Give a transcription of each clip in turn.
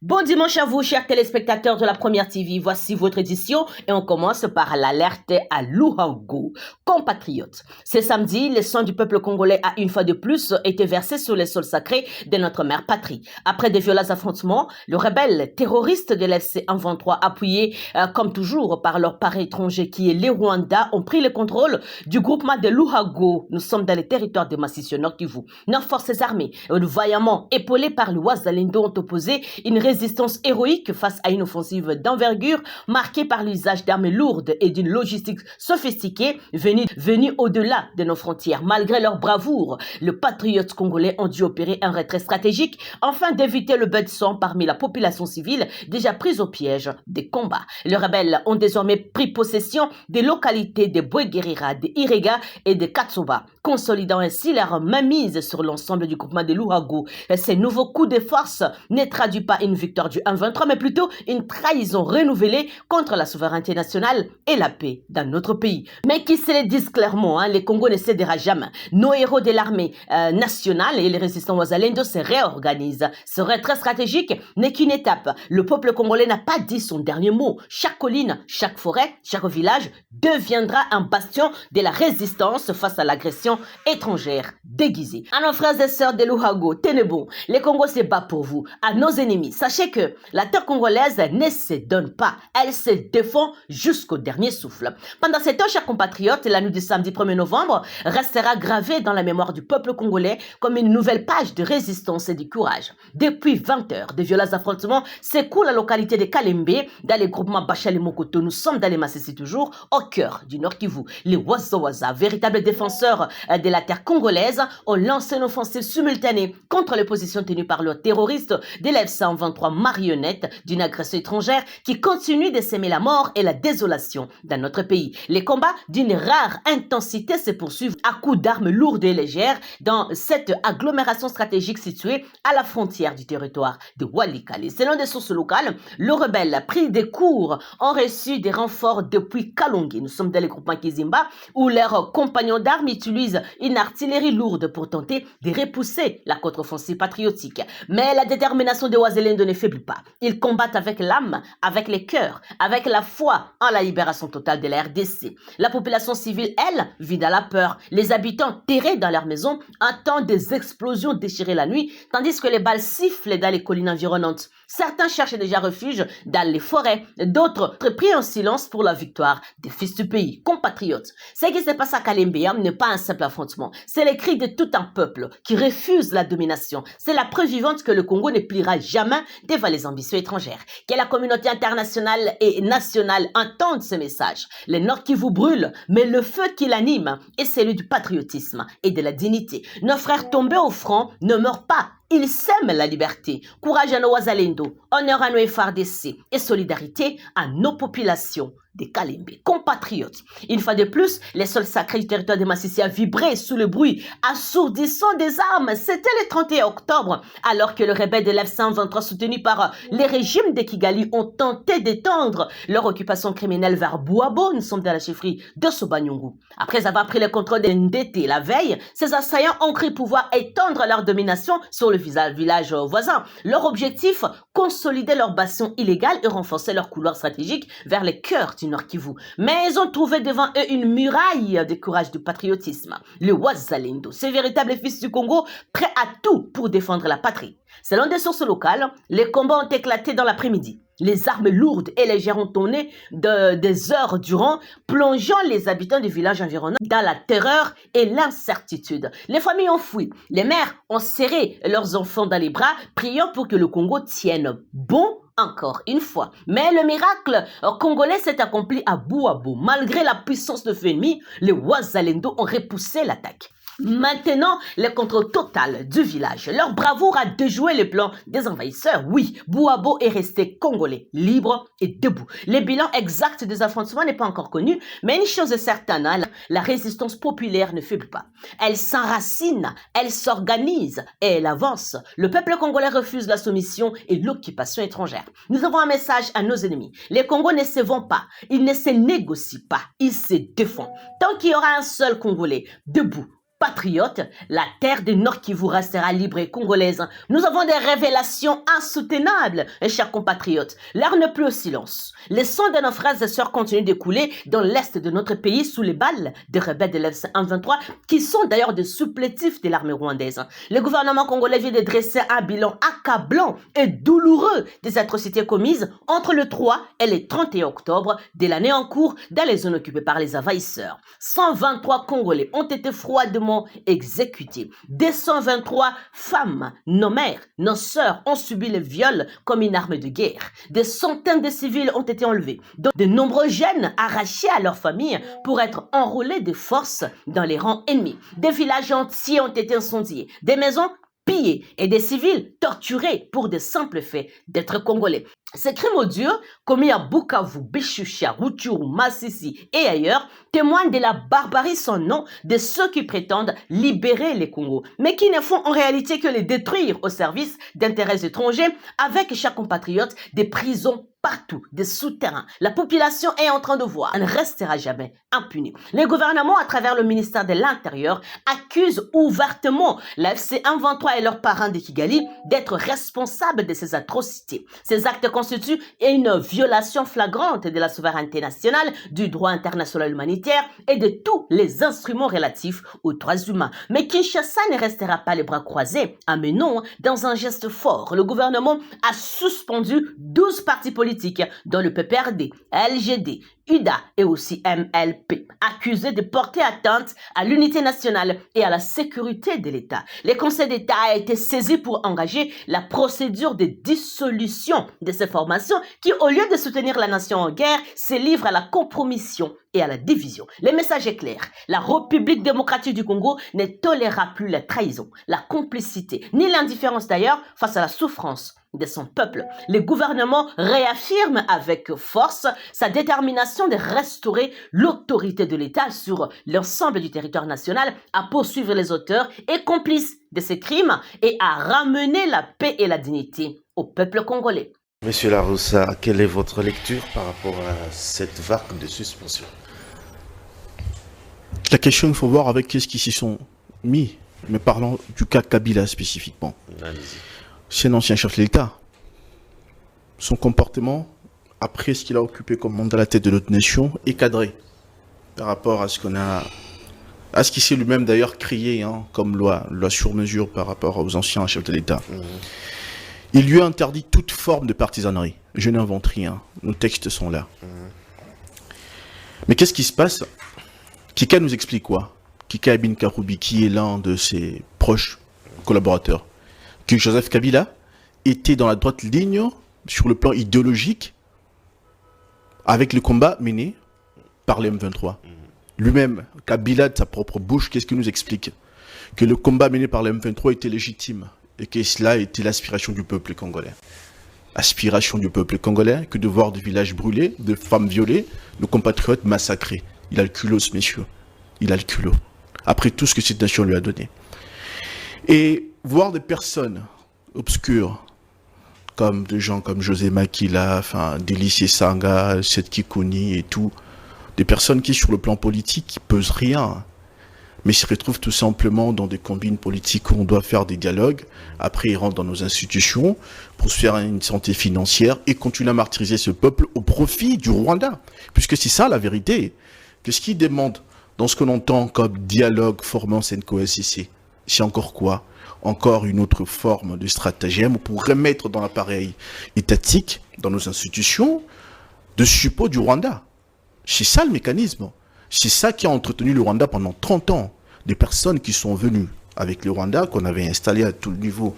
Bon dimanche à vous, chers téléspectateurs de la Première TV. Voici votre édition et on commence par l'alerte à Luhago. Compatriotes, ce samedi, le sang du peuple congolais a une fois de plus été versé sur les sols sacrés de notre mère patrie. Après de violents affrontements, le rebelle terroriste de l'FC 123, appuyé comme toujours par leur parrain étranger qui est les Rwanda, ont pris le contrôle du groupement de Luhago. Nous sommes dans les territoires de Massissi Nord Kivu. Nos forces armées, vaillamment épaulées par le Wazalendo, ont opposé une résistance héroïque face à une offensive d'envergure marquée par l'usage d'armes lourdes et d'une logistique sophistiquée venue au-delà de nos frontières. Malgré leur bravoure, les patriotes congolais ont dû opérer un retrait stratégique afin d'éviter le bain de sang parmi la population civile déjà prise au piège des combats. Les rebelles ont désormais pris possession des localités de Bouéguérira, de Irega et de Katsuba, consolidant ainsi leur mainmise sur l'ensemble du groupement de Luhago. Ces nouveaux coups de force ne traduisent pas une victoire du 1-23, mais plutôt une trahison renouvelée contre la souveraineté nationale et la paix dans notre pays. Mais qui se le disent clairement, les Congos ne cédera jamais. Nos héros de l'armée nationale et les résistants Wazalendo se réorganisent. Ce retrait stratégique n'est qu'une étape. Le peuple congolais n'a pas dit son dernier mot. Chaque colline, chaque forêt, chaque village deviendra un bastion de la résistance face à l'agression étrangère déguisée. À nos frères et sœurs de Luhago, tenez bon, les Congos se battent pour vous. À nos ennemis, sachez que la terre congolaise ne se donne pas. Elle se défend jusqu'au dernier souffle. Pendant ces temps, chers compatriotes, la nuit du samedi 1er novembre restera gravée dans la mémoire du peuple congolais comme une nouvelle page de résistance et de courage. Depuis 20 heures, de violents affrontements s'écoulent la localité de Kalembe, dans les groupements Bachal et Mokoto. Nous sommes dans les Massissi toujours, au cœur du Nord Kivu. Les Waza, véritables défenseurs de la terre congolaise, ont lancé une offensive simultanée contre les positions tenues par leurs terroristes de l'F-123 marionnette d'une agression étrangère qui continue de s'aimer la mort et la désolation dans notre pays. Les combats d'une rare intensité se poursuivent à coups d'armes lourdes et légères dans cette agglomération stratégique située à la frontière du territoire de Walikale. Selon des sources locales, le rebelle pris des cours ont reçu des renforts depuis Kalongi. Nous sommes dans le groupement Kizimba où leurs compagnons d'armes utilisent une artillerie lourde pour tenter de repousser la contre-offensive patriotique. Mais la détermination des Wazalendo ne faiblit pas. Ils combattent avec l'âme, avec les cœurs, avec la foi en la libération totale de la RDC. La population civile, elle, vit dans la peur. Les habitants terrés dans leurs maisons entendent des explosions déchirer la nuit, tandis que les balles sifflent dans les collines environnantes. Certains cherchent déjà refuge dans les forêts, d'autres prient en silence pour la victoire des fils du pays, compatriotes. Ce qui se passe à Kalembe n'est pas un simple affrontement, c'est le cri de tout un peuple qui refuse la domination. C'est la preuve vivante que le Congo ne pliera jamais devant les ambitions étrangères. Que la communauté internationale et nationale entende ce message. Le Nord qui vous brûle, mais le feu qui l'anime est celui du patriotisme et de la dignité. Nos frères tombés au front ne meurent pas. Ils sèment la liberté. Courage à nos Wazalendo, honneur à nos FARDC et solidarité à nos populations de Kalembe. Compatriotes, une fois de plus, les sols sacrés du territoire de Massissi a vibré sous le bruit assourdissant des armes. C'était le 31 octobre, alors que le rebelle de l'F-123 soutenu par les régimes de Kigali ont tenté d'étendre leur occupation criminelle vers Bouabo. Nous sommes dans la chefferie de Sobanyungu. Après avoir pris le contrôle de Ndete la veille, ces assaillants ont cru pouvoir étendre leur domination sur le village voisin. Leur objectif, consolider leur bastion illégal et renforcer leur couloir stratégique vers le cœur du Nord Kivu. Mais ils ont trouvé devant eux une muraille de courage du patriotisme. Le Wazalendo, ces véritables fils du Congo, prêts à tout pour défendre la patrie. Selon des sources locales, les combats ont éclaté dans l'après-midi. Les armes lourdes et légères ont tourné des heures durant, plongeant les habitants du village environnant dans la terreur et l'incertitude. Les familles ont fui. Les mères ont serré leurs enfants dans les bras, priant pour que le Congo tienne bon encore une fois. Mais le miracle congolais s'est accompli à Bouabo. Malgré la puissance de feu ennemi, les Wazalendo ont repoussé l'attaque. Maintenant, le contrôle total du village. Leur bravoure a déjoué les plans des envahisseurs. Oui, Bouabo est resté congolais, libre et debout. Le bilan exact des affrontements n'est pas encore connu, mais une chose est certaine, la résistance populaire ne faiblit pas. Elle s'enracine, elle s'organise et elle avance. Le peuple congolais refuse la soumission et l'occupation étrangère. Nous avons un message à nos ennemis. Les Congos ne se vendent pas, ils ne se négocient pas, ils se défendent. Tant qu'il y aura un seul Congolais debout, Patriotes, la terre du Nord Kivu restera libre et congolaise. Nous avons des révélations insoutenables, chers compatriotes. L'air n'est plus au silence. Les sangs de nos frères et sœurs continuent de couler dans l'est de notre pays sous les balles des rebelles de l'FC-M23, qui sont d'ailleurs des supplétifs de l'armée rwandaise. Le gouvernement congolais vient de dresser un bilan accablant et douloureux des atrocités commises entre le 3 et le 31 octobre de l'année en cours dans les zones occupées par les envahisseurs. 123 Congolais ont été froidement exécutés. 223 femmes, nos mères, nos sœurs ont subi le viol comme une arme de guerre. Des centaines de civils ont été enlevés. De nombreux jeunes arrachés à leur famille pour être enrôlés de force dans les rangs ennemis. Des villages entiers ont été incendiés. Des maisons pillés et des civils torturés pour de simples faits d'être congolais. Ces crimes odieux commis à Bukavu, Bichusha, Rutshuru, Masisi et ailleurs témoignent de la barbarie sans nom de ceux qui prétendent libérer les Congos, mais qui ne font en réalité que les détruire au service d'intérêts étrangers avec chaque compatriote des prisons partout, des souterrains. La population est en train de voir. Elle ne restera jamais impunie. Les gouvernements, à travers le ministère de l'Intérieur, accusent ouvertement la FC-M23 et leurs parents de Kigali d'être responsables de ces atrocités. Ces actes constituent une violation flagrante de la souveraineté nationale, du droit international humanitaire et de tous les instruments relatifs aux droits humains. Mais Kinshasa ne restera pas les bras croisés. Amenons dans un geste fort. Le gouvernement a suspendu 12 partis politiques dont le PPRD, LGD, UDA et aussi MLP, accusés de porter atteinte à l'unité nationale et à la sécurité de l'État. Le Conseil d'État a été saisi pour engager la procédure de dissolution de ces formations qui, au lieu de soutenir la nation en guerre, se livrent à la compromission et à la division. Le message est clair. La République démocratique du Congo ne tolérera plus la trahison, la complicité, ni l'indifférence d'ailleurs face à la souffrance de son peuple. Le gouvernement réaffirme avec force sa détermination de restaurer l'autorité de l'État sur l'ensemble du territoire national, à poursuivre les auteurs et complices de ces crimes et à ramener la paix et la dignité au peuple congolais. Monsieur Laroussa, quelle est votre lecture par rapport à cette vague de suspension? La question, il faut voir avec qu'est-ce qui s'y sont mis, mais parlons du cas Kabila spécifiquement. Allez-y. C'est un ancien chef de l'État. Son comportement, après ce qu'il a occupé comme mandat à la tête de notre nation, est cadré par rapport à ce qu'on a, à ce qu'il s'est lui-même d'ailleurs créé comme loi sur mesure par rapport aux anciens chefs de l'État. Il lui a interdit toute forme de partisanerie. Je n'invente rien. Nos textes sont là. Mais qu'est-ce qui se passe? Kika nous explique quoi? Kika Ibn Karoubi, qui est l'un de ses proches collaborateurs, que Joseph Kabila était dans la droite ligne sur le plan idéologique avec le combat mené par les M23. Lui-même, Kabila, de sa propre bouche, qu'est-ce qu'il nous explique? Que le combat mené par les M23 était légitime et que cela était l'aspiration du peuple congolais. Aspiration du peuple congolais que de voir des villages brûlés, de femmes violées, de compatriotes massacrés. Il a le culot, ce monsieur. Il a le culot. Après tout ce que cette nation lui a donné. Et voir des personnes obscures, comme des gens comme José Makila, Délicie Sanga, Seth Kikuni et tout, des personnes qui, sur le plan politique, pesent rien, mais se retrouvent tout simplement dans des combines politiques où on doit faire des dialogues. Après, ils rentrent dans nos institutions pour se faire une santé financière et continuer à martyriser ce peuple au profit du Rwanda. Puisque c'est ça la vérité. Qu'est-ce qu'ils demandent dans ce qu'on entend comme dialogue formant CNCO-SCC? C'est encore quoi? Encore une autre forme de stratagème pour remettre dans l'appareil étatique, dans nos institutions, de support du Rwanda. C'est ça le mécanisme. C'est ça qui a entretenu le Rwanda pendant 30 ans. Des personnes qui sont venues avec le Rwanda, qu'on avait installé à tout le niveau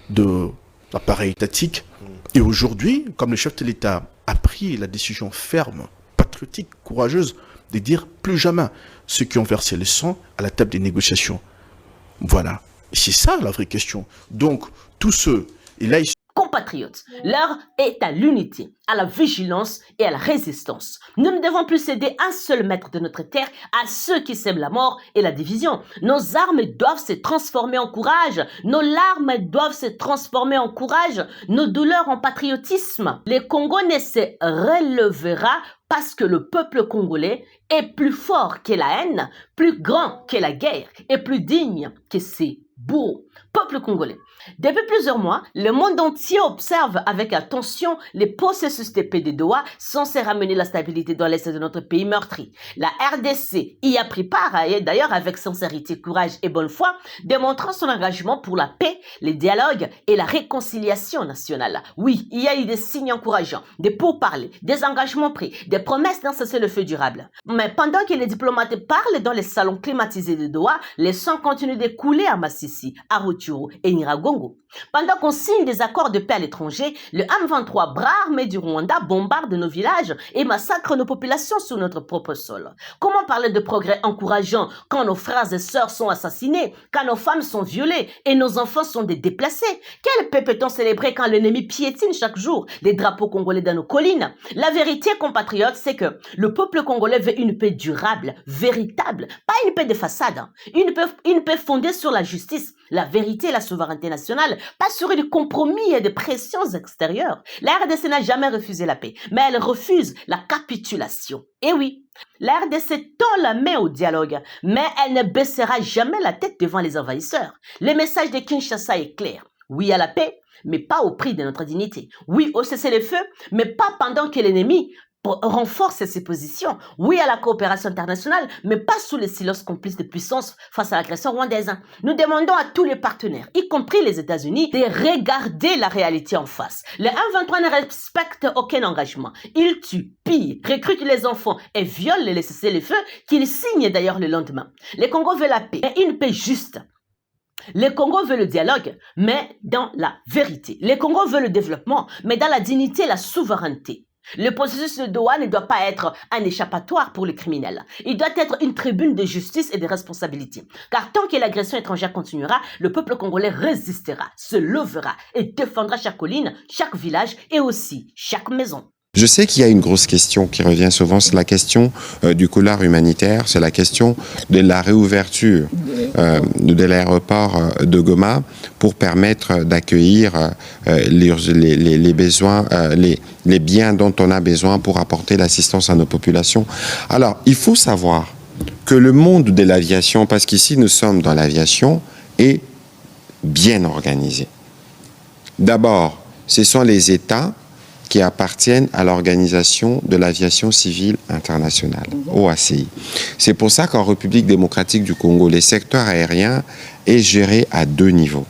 de l'appareil étatique. Et aujourd'hui, comme le chef de l'État a pris la décision ferme, patriotique, courageuse, de dire plus jamais ceux qui ont versé le sang à la table des négociations. Voilà. C'est ça la vraie question. Donc, tous ceux, et là, ils Compatriotes, l'heure est à l'unité, à la vigilance et à la résistance. Nous ne devons plus céder un seul maître de notre terre à ceux qui sèment la mort et la division. Nos armes doivent se transformer en courage. Nos larmes doivent se transformer en courage. Nos douleurs en patriotisme. Les Congolais se relèvera parce que le peuple congolais est plus fort que la haine, plus grand que la guerre et plus digne que ses bourreaux. Peuple congolais. Depuis plusieurs mois, le monde entier observe avec attention les processus de paix de Doha censés ramener la stabilité dans l'est de notre pays meurtri. La RDC y a pris part, d'ailleurs avec sincérité, courage et bonne foi, démontrant son engagement pour la paix, le dialogue et la réconciliation nationale. Oui, il y a eu des signes encourageants, des pourparlers, des engagements pris, des promesses d'un cessez-le-feu durable. Mais pendant que les diplomates parlent dans les salons climatisés de Doha, les sangs continuent de couler à Massissi, à Rutshuru et Nyiragongo. Pendant qu'on signe des accords de paix à l'étranger, le M23 bras armé du Rwanda bombarde nos villages et massacre nos populations sur notre propre sol. Comment parler de progrès encourageant quand nos frères et sœurs sont assassinés, quand nos femmes sont violées et nos enfants sont des déplacés? Quelle paix peut-on célébrer quand l'ennemi piétine chaque jour les drapeaux congolais dans nos collines? La vérité, compatriotes, c'est que le peuple congolais veut une paix durable, véritable, pas une paix de façade, une paix fondée sur la justice, la vérité et la souveraineté nationale, pas sur du compromis et des pressions extérieures. La RDC n'a jamais refusé la paix, mais elle refuse la capitulation. Et oui, la RDC tend la main au dialogue, mais elle ne baissera jamais la tête devant les envahisseurs. Le message de Kinshasa est clair. Oui à la paix, mais pas au prix de notre dignité. Oui au cessez-le-feu, mais pas pendant que l'ennemi renforce ses positions. Oui à la coopération internationale, mais pas sous le silence complice de puissance face à l'agression rwandaise. Nous demandons à tous les partenaires, y compris les États-Unis, de regarder la réalité en face. Le M23 ne respecte aucun engagement. Il tue, pille, recrute les enfants et viole les cessez-le-feu qu'il signe d'ailleurs le lendemain. Le Congo veut la paix, et une paix juste. Le Congo veut le dialogue, mais dans la vérité. Le Congo veut le développement, mais dans la dignité et la souveraineté. Le processus de Doha ne doit pas être un échappatoire pour les criminels. Il doit être une tribune de justice et de responsabilité. Car tant que l'agression étrangère continuera, le peuple congolais résistera, se levera et défendra chaque colline, chaque village et aussi chaque maison. Je sais qu'il y a une grosse question qui revient souvent, c'est la question du couloir humanitaire, c'est la question de la réouverture de l'aéroport de Goma pour permettre d'accueillir les besoins, les biens dont on a besoin pour apporter l'assistance à nos populations. Alors, il faut savoir que le monde de l'aviation, parce qu'ici nous sommes dans l'aviation, est bien organisé. D'abord, ce sont les États qui appartiennent à l'Organisation de l'Aviation Civile Internationale, OACI. C'est pour ça qu'en République démocratique du Congo, le secteur aérien est géré à deux niveaux.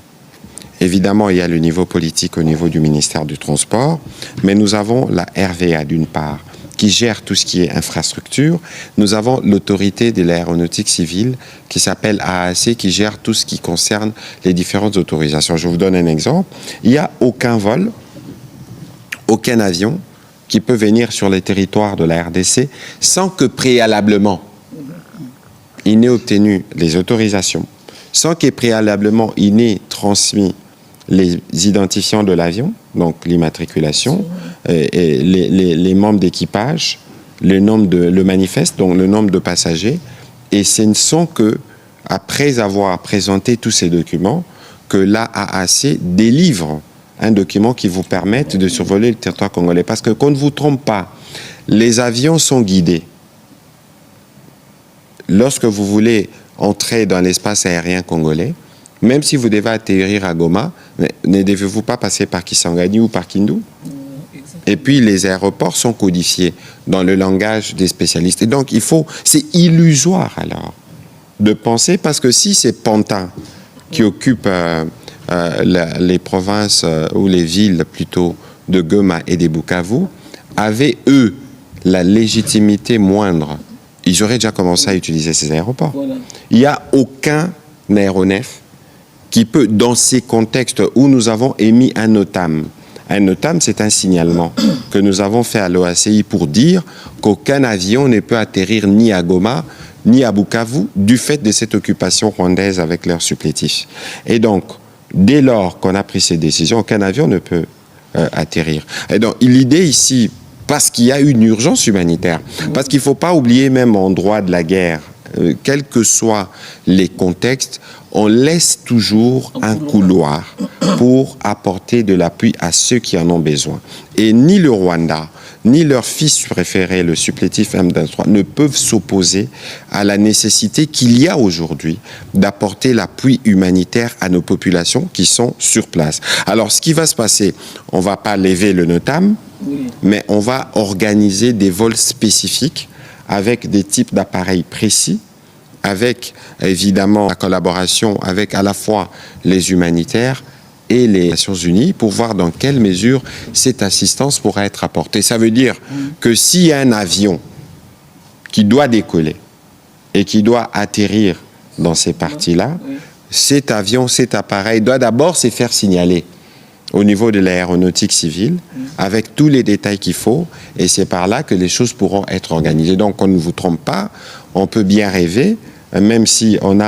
Évidemment, il y a le niveau politique au niveau du ministère du Transport, mais nous avons la RVA d'une part, qui gère tout ce qui est infrastructure. Nous avons l'autorité de l'aéronautique civile qui s'appelle AAC, qui gère tout ce qui concerne les différentes autorisations. Je vous donne un exemple. Il n'y a aucun vol, aucun avion qui peut venir sur le territoire de la RDC sans que préalablement il n'ait obtenu les autorisations, sans que préalablement il n'ait transmis les identifiants de l'avion, donc l'immatriculation, et les membres d'équipage, le manifeste, donc le nombre de passagers, et ce ne sont que après avoir présenté tous ces documents que l'AAC délivre un document qui vous permette de survoler le territoire congolais. Parce que qu'on ne vous trompe pas, les avions sont guidés. Lorsque vous voulez entrer dans l'espace aérien congolais, même si vous devez atterrir à Goma, ne devez-vous pas passer par Kisangani ou par Kindu? Et puis les aéroports sont codifiés dans le langage des spécialistes. Et donc c'est illusoire alors de penser, parce que si c'est Pantin qui occupe les provinces ou les villes plutôt de Goma et des Bukavu avaient, eux, la légitimité moindre, ils auraient déjà commencé à utiliser ces aéroports. Voilà. Il n'y a aucun aéronef qui peut, dans ces contextes où nous avons émis un NOTAM. Un NOTAM, c'est un signalement que nous avons fait à l'OACI pour dire qu'aucun avion ne peut atterrir ni à Goma, ni à Bukavu, du fait de cette occupation rwandaise avec leurs supplétifs. Et donc, dès lors qu'on a pris ces décisions, aucun avion ne peut atterrir. Et donc, l'idée ici, parce qu'il y a une urgence humanitaire, parce qu'il ne faut pas oublier même en droit de la guerre, quels que soient les contextes, on laisse toujours un couloir pour apporter de l'appui à ceux qui en ont besoin. Et ni le Rwanda, ni leur fils préféré, le supplétif M23, ne peuvent s'opposer à la nécessité qu'il y a aujourd'hui d'apporter l'appui humanitaire à nos populations qui sont sur place. Alors, ce qui va se passer, on ne va pas lever le NOTAM, mais on va organiser des vols spécifiques avec des types d'appareils précis, avec évidemment la collaboration avec à la fois les humanitaires et les Nations Unies pour voir dans quelle mesure cette assistance pourra être apportée. Ça veut dire que s'il y a un avion qui doit décoller et qui doit atterrir dans ces parties-là, cet avion, cet appareil doit d'abord se faire signaler au niveau de l'aéronautique civile, avec tous les détails qu'il faut, et c'est par là que les choses pourront être organisées. Donc on ne vous trompe pas, on peut bien rêver, même si on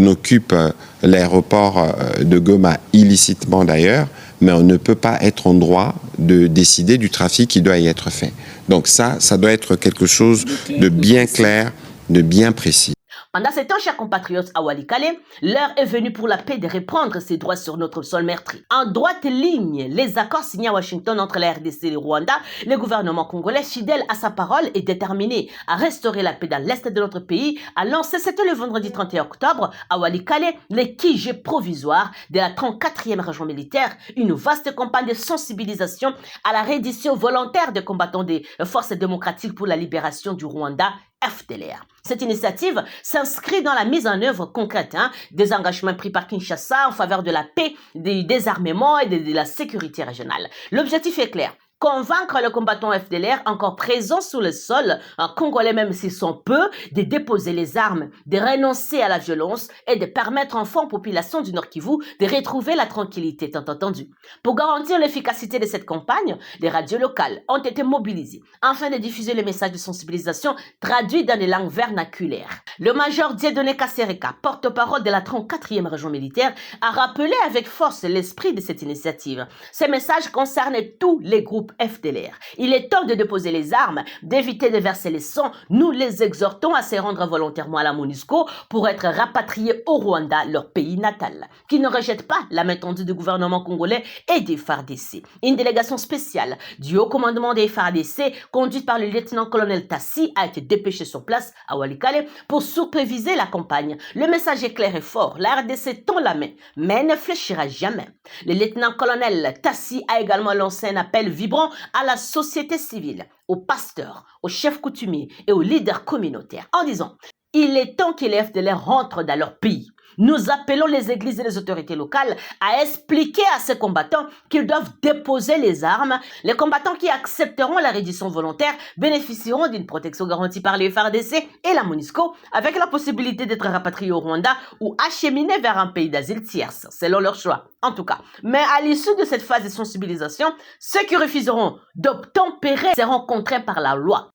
occupe l'aéroport de Goma illicitement d'ailleurs, mais on ne peut pas être en droit de décider du trafic qui doit y être fait. Donc ça doit être quelque chose de bien clair, de bien précis. Pendant ce temps, chers compatriotes à Walikale, l'heure est venue pour la paix de reprendre ses droits sur notre sol meurtri. En droite ligne, les accords signés à Washington entre la RDC et le Rwanda, le gouvernement congolais, fidèle à sa parole et déterminé à restaurer la paix dans l'est de notre pays, a lancé, c'était le vendredi 31 octobre, à Walikale, les QG provisoires de la 34e région militaire, une vaste campagne de sensibilisation à la reddition volontaire des combattants des forces démocratiques pour la libération du Rwanda, FDLR. Cette initiative s'inscrit dans la mise en œuvre concrète des engagements pris par Kinshasa en faveur de la paix, du désarmement et de la sécurité régionale. L'objectif est clair. Convaincre les combattants FDLR encore présents sur le sol, congolais même s'ils sont peu, de déposer les armes, de renoncer à la violence et de permettre enfin aux populations du Nord Kivu de retrouver la tranquillité tant entendue. Pour garantir l'efficacité de cette campagne, les radios locales ont été mobilisées afin de diffuser le message de sensibilisation traduit dans les langues vernaculaires. Le major Dieudonné Kasereka, porte-parole de la 34e région militaire, a rappelé avec force l'esprit de cette initiative. Ce message concerne tous les groupes FDLR. Il est temps de déposer les armes, d'éviter de verser le sang. Nous les exhortons à se rendre volontairement à la MONUSCO pour être rapatriés au Rwanda, leur pays natal, qui ne rejette pas la main tendue du gouvernement congolais et des FARDC. Une délégation spéciale du haut commandement des FARDC, conduite par le lieutenant-colonel Tassi, a été dépêchée sur place à Walikale pour superviser la campagne. Le message est clair et fort. La RDC tend la main, mais ne fléchira jamais. Le lieutenant-colonel Tassi a également lancé un appel vibrant à la société civile, aux pasteurs, aux chefs coutumiers et aux leaders communautaires en disant « Il est temps que les FDLR rentrent dans leur pays ». Nous appelons les églises et les autorités locales à expliquer à ces combattants qu'ils doivent déposer les armes. Les combattants qui accepteront la reddition volontaire bénéficieront d'une protection garantie par les FARDC et la MONUSCO avec la possibilité d'être rapatriés au Rwanda ou acheminés vers un pays d'asile tierce, selon leur choix. En tout cas, mais à l'issue de cette phase de sensibilisation, ceux qui refuseront d'obtempérer seront contraints par la loi.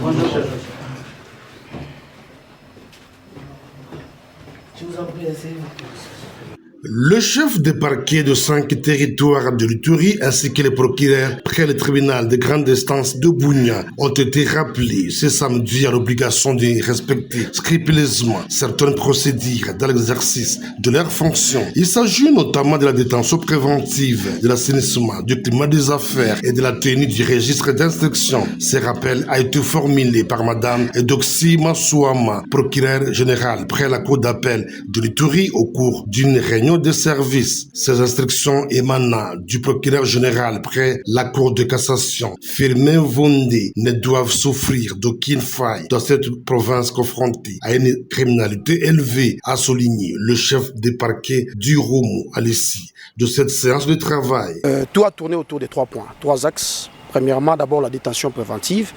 Le chef de parquet de 5 territoires de l'Ituri ainsi que les procureurs près le tribunal de grande instance de Bunia ont été rappelés ce samedi à l'obligation de respecter scrupuleusement certaines procédures dans l'exercice de leurs fonctions. Il s'agit notamment de la détention préventive, de l'assainissement, du climat des affaires et de la tenue du registre d'instruction. Ce rappel a été formulé par Madame Edoxy Masouama, procureure générale près la cour d'appel de l'Ituri au cours d'une réunion de service. Ces instructions émanant du procureur général près la cour de cassation, Firmin Vondé, ne doivent souffrir d'aucune faille dans cette province confrontée à une criminalité élevée, a souligné le chef des parquets du Romo à l'issue de cette séance de travail. Tout a tourné autour des 3 points, 3 axes. Premièrement, d'abord la détention préventive.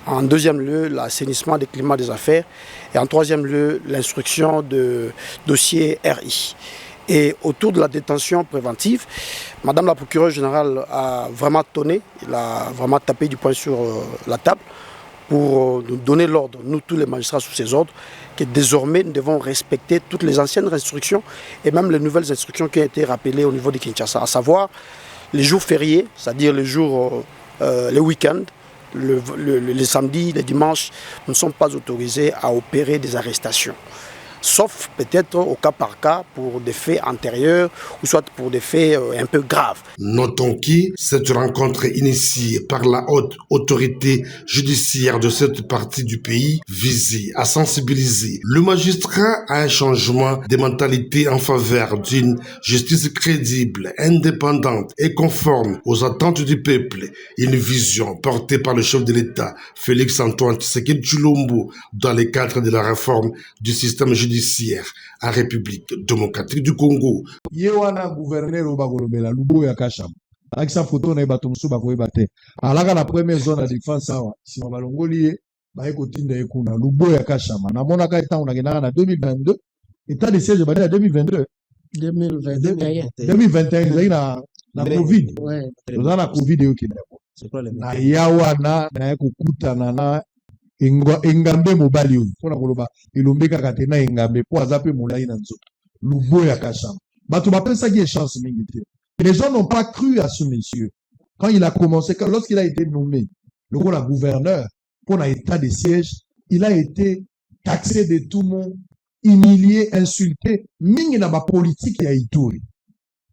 En deuxième lieu, l'assainissement des climats des affaires. Et en troisième lieu, l'instruction de dossiers RI. Et autour de la détention préventive, Madame la procureure générale a vraiment tonné, elle a vraiment tapé du poing sur la table pour nous donner l'ordre, nous tous les magistrats sous ses ordres, que désormais nous devons respecter toutes les anciennes instructions et même les nouvelles instructions qui ont été rappelées au niveau de Kinshasa, à savoir les jours fériés, c'est-à-dire les jours, les week-ends, les samedis, les dimanches, nous ne sommes pas autorisés à opérer des arrestations. Sauf peut-être au cas par cas pour des faits antérieurs ou soit pour des faits un peu graves. Notons que cette rencontre initiée par la haute autorité judiciaire de cette partie du pays visait à sensibiliser le magistrat à un changement de mentalité en faveur d'une justice crédible, indépendante et conforme aux attentes du peuple. Une vision portée par le chef de l'État, Félix Antoine Tshisekedi Tshilombo, dans le cadre de la réforme du système judiciaire en République démocratique du Congo. Yewana gouverneur Obakolobela Luboya Kashama. Akisa photo na bato musu bakoyeba te. Alaka na première zone de défense awa. Si balongoli ba ekotinda ekuna Luboya Kashama. Na mona ka etant on a gagné en 2022. État de siège ba na 2022. 2021 na Covid. Ouais. Dans la Covid yo kinako. C'est quoi le na yawana na ekokutana na engambe mobali oyo mpona koloba elombe kaka te na engambe po aza mpe molai na nzoto Luboya Kashama bato bapesaki chance mingi te. Les gens n'ont pas cru à ce monsieur quand il a commencé, lorsqu'il a été nommé le rôle à gouverneur pour l'état de siège, il a été taxé de tout le monde, humilié, insulté. Mingi na ba politique ya Ituri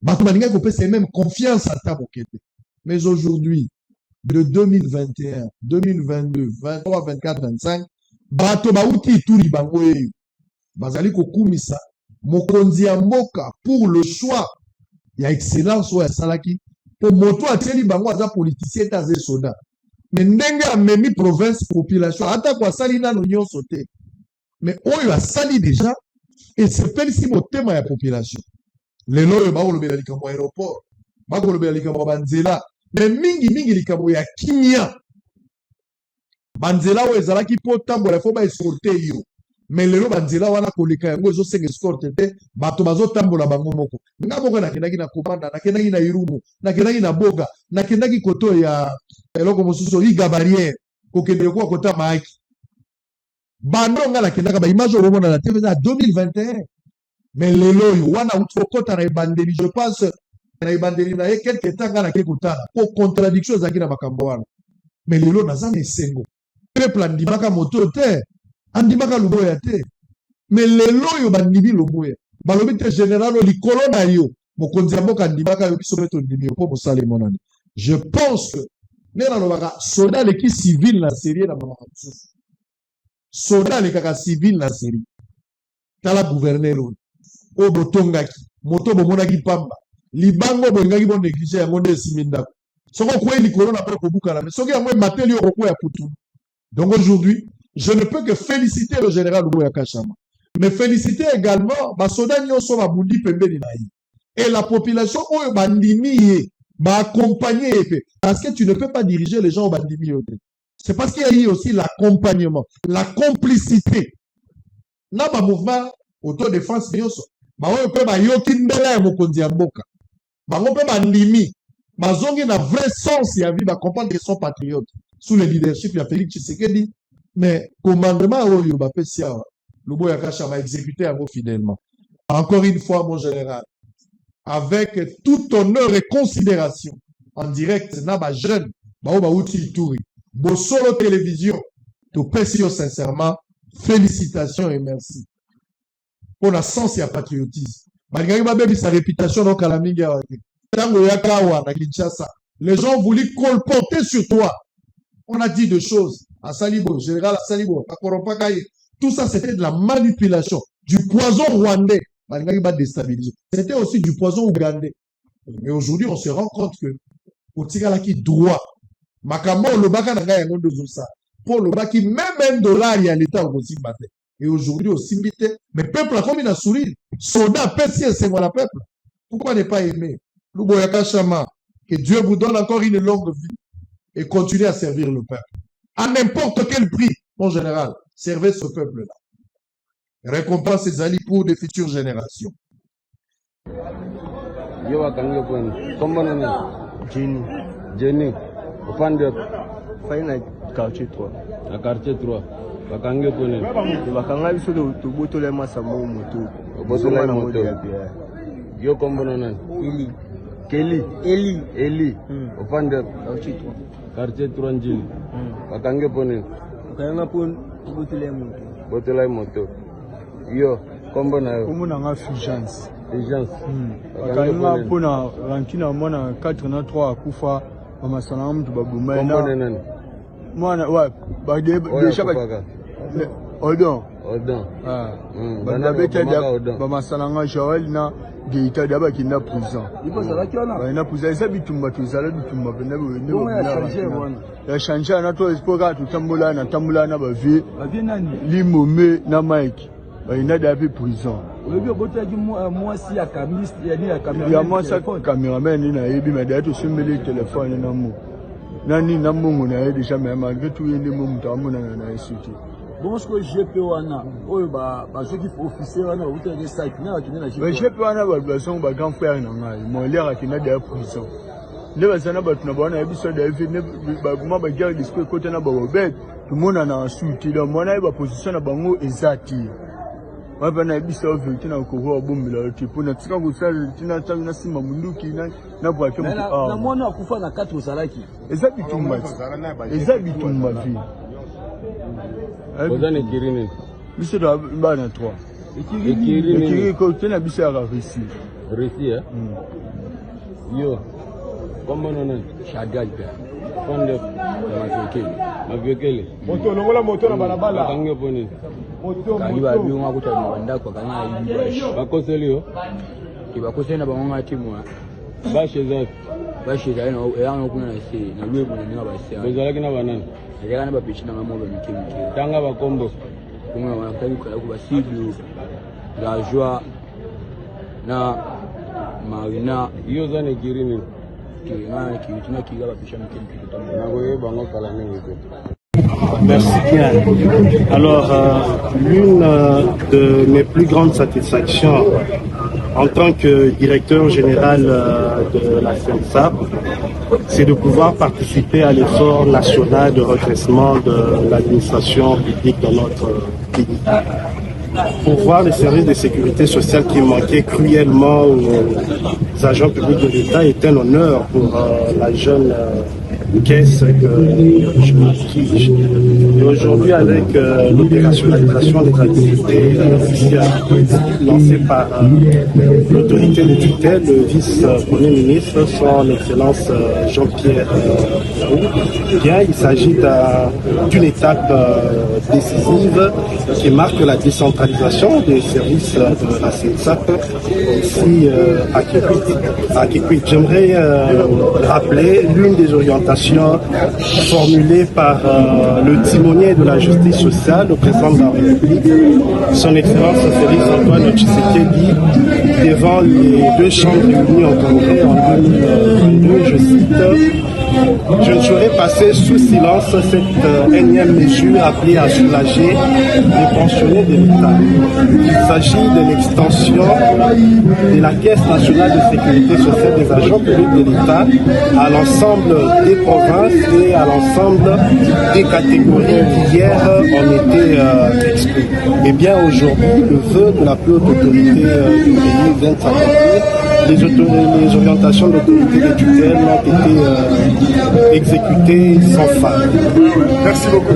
bato balinga ko pesa même confiance à Tabokete. Mais aujourd'hui de 2021, 2022, 23, 24, 25, bato bauti Ituri bango eyo bazali kokumisa mokonzi ya mboka pour le choix ya excellence ou ya salaki pour moto atieli bango aza politicien ta ze soda mais ndenge amemi province population ata kwa sali nano nyonso te mais oyo asali déjà et sepelisi motema ya population lelo oyo bakolobela likambo ya aéroport bakolobela likambo ya banzela mais mingi likambo ya kimia banzela oyo ezalaki mpo tambola fo baescorte yo mais lelo banzela wana koleka yango ezosenga escorte te bato bazotambola bango moko nga moko nakendaki na komanda nakendaki na irumu nakendaki na boga nakendaki koto ya eloko mosusu iga barrière kokende kwa kota maaki bando nga nakendaka baimage okomona na tv za 2021 mais lelo oyo wana utokota na ebandeli je pense na ebandeli na ye quelque temps nga nake kotala po contradiction ezalaki na makambo wana mais lelo naza na esengo peuple andimaka moto te andimaka Luboya te mais lelo oyo bandimi Luboya balobi te général likolo na yo mokonzi ya mboka andimaka yo biso mpe tondimi yo mpo mosala emonani. Je pense que nde nalobaka soda leki civil na série na mama mosusu soda lekaka civil na série tala gouverneur oyo botongaki moto bomonaki pamba libango boyingaki bonéglige yango nde esimi ndako soko okwei likolo na mpe kobukana me soki yango emateli yo kokwea putulu. Donc aujourd'hui je ne peux que féliciter le général Luboya Kashama, mais féliciter également basoda nyonso babundi pembeni na ye et la population oyo bandimi ye accompagner ye parce que tu ne peux pas diriger les gens au bandimi yo. C'est parce qu'il y a eu aussi l'accompagnement, la complicité. Na ba mouvement autodéfense nyonso ba oyo pe ba yoki ndela ya mokonzi ya mboka bango pe bandimi bazongi na vrai sens ya vie ba comprendre qu'ils sont patriotes sous le leadership de Félix Tshisekedi. Mais commandement oyo bapesi awa Luboya Kashama exécuté yango fidèlement. Encore une fois mon général, avec tout honneur et considération en direct na ba jeune ba uti Ituri Bosolo télévision to pesi yo sincèrement félicitations et merci pour la sens et patriotisme. Malgré ma bébé sa réputation donc à la mingi awa tango yakawa na Kinshasa les gens voulaient colporter sur toi. On a dit deux choses. À Salibo, général à Salibo, à Koropakaye, tout ça c'était de la manipulation, du poison rwandais. C'était aussi du poison ougandais. Mais aujourd'hui, on se rend compte que pour Tigalaki droit, Makamo le baka n'a yango de ça. Pour le baki même $1 il y a l'État au Zimbabwe. Et aujourd'hui au Simbité, mais peuple a comme une sourire. Soldat, peuple, c'est moi la peuple. Pourquoi ne pas aimer Luboya Kashama, que Dieu vous donne encore une longue vie et continuez à servir le peuple. À n'importe quel prix, mon général, servez ce peuple-là. Récompense ces alliés pour des futures générations. Yo akange kwenu. Kombo nani? Jenny. Jenny. Upande faina quartier 3. Na quartier 3. Bakange kwenu. Bakanga biso to botole masa mo moto. Botole moto. Yo kombo nani? Ili. Kelly. Eli. Eli. Ofande. Quartier 3. Quartier 3 njini. Wakange pone. Wakanga pon botele moto. Botela moto. Yo, kombo na yo. Kombo na nga Fulgence. Fulgence. Wakanga pona rankina mwana 4 na 3 akufa bamasana mtu babuma na. Kombo na nani? Mwana wa ba de shaka. Odon. Odon. Ah. Bana beta Odon. bamasana nga Joël na Geita d'aba qui na prison. Il faut ça qui on a. Na prison ça bitumba to zala bitumba bena bene. Bon ya changer bwana. Ya changer na to espoka to tambula na ba vie. Ba vie nani? Limome na Mike. Ba ina da bi prison. Oyebi obota ki moi si ya camiste ya ni ya cameraman. Ya moi ça cameraman ni na yebi mais d'ailleurs to sumele téléphone na mo. Nani na mongo na yebi jamais malgré tout yende mo mutambo na insulter. Bon, ce que j'ai peur, on a ceux qui font officier, on a outé des sites, on a qui n'a pas. J'ai peur, on a la version, on va grand frère, on a, mon l'air qui n'a pas prison. Ne va s'en abattre, on a besoin d'aller, moi, bah, garde l'esprit côté n'a pas bête, tout le monde en a insulté, donc, mon aïe, position à bango exact. Moi, ben, a besoin de vérifier dans le courant, bon, mais là, tu peux n'a pas vous faire, tu n'as pas une sima mundu qui n'a pas que. Na moi, on a coupé na 4 salaki. Exact, tu m'as dit. Exact, tu m'as dit. Vous avez Kirini. Monsieur doit bana 3. Kirini côté na biso ya Russie. Russie hein. Yo. Comment on a Chagal père. Fond Maviokele. Moto longola moto na balabala. Kange poni. Moto kaliba bi nga kutana wanda kwa kana yibash. Bakoselio. Kibakosena bangonga timu. Ba chez eux. Ba chez eux na ya kuna na se na lwe mwana nga basi. Bezalaki na banani. Ajana ba pichina ngamo ba mikimi. Tanga ba kombo. Kuna wanataka kwa basidu la joie na marina hiyo zane Kirini. Kitina kiga ba pisha mikimi kitambo. Na goye bango kala mingi ko. Merci bien. Alors, l'une de mes plus grandes satisfactions en tant que directeur général de la CENSAP, c'est de pouvoir participer à l'effort national de redressement de l'administration publique dans notre pays. Pour voir les services de sécurité sociale qui manquaient cruellement aux agents publics de l'État est un honneur pour la jeune caisse que je dirige. Et aujourd'hui, avec l'opérationnalisation des activités lancées par l'autorité de tutelle, le vice-premier ministre, son Excellence Jean-Pierre Bien, il s'agit d'une étape décisive qui marque la décentralisation des services de la CENSAP ici à Kikwit. J'aimerais rappeler l'une des orientations formulée par le timonier de la justice sociale, le président de la République, son Excellence Félix Antoine Tshisekedi, devant les deux chambres réunies en Congrès en 2022, je cite: je ne saurais passer sous silence cette énième mesure appelée à soulager les pensionnés de l'État. Il s'agit de l'extension de la Caisse nationale de sécurité sociale des agents publics de l'État à l'ensemble des provinces et à l'ensemble des catégories qui hier en étaient exclues. Et bien aujourd'hui, le vœu de la plus haute autorité du pays vient de s'accomplir. Les orientations de l'autorité des tutelles ont été exécutées sans faille. Merci beaucoup.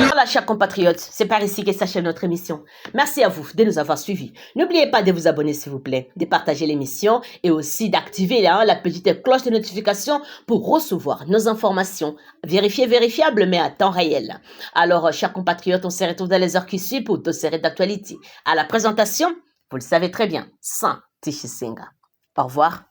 Voilà, chers compatriotes, c'est par ici que s'achève notre émission. Merci à vous de nous avoir suivis. N'oubliez pas de vous abonner s'il vous plaît, de partager l'émission et aussi d'activer la petite cloche de notification pour recevoir nos informations vérifiables mais à temps réel. Alors, chers compatriotes, on se retrouve dans les heures qui suivent pour d'autres séries d'actualité. À la présentation, vous le savez très bien, Saint Tishisinga. Au revoir.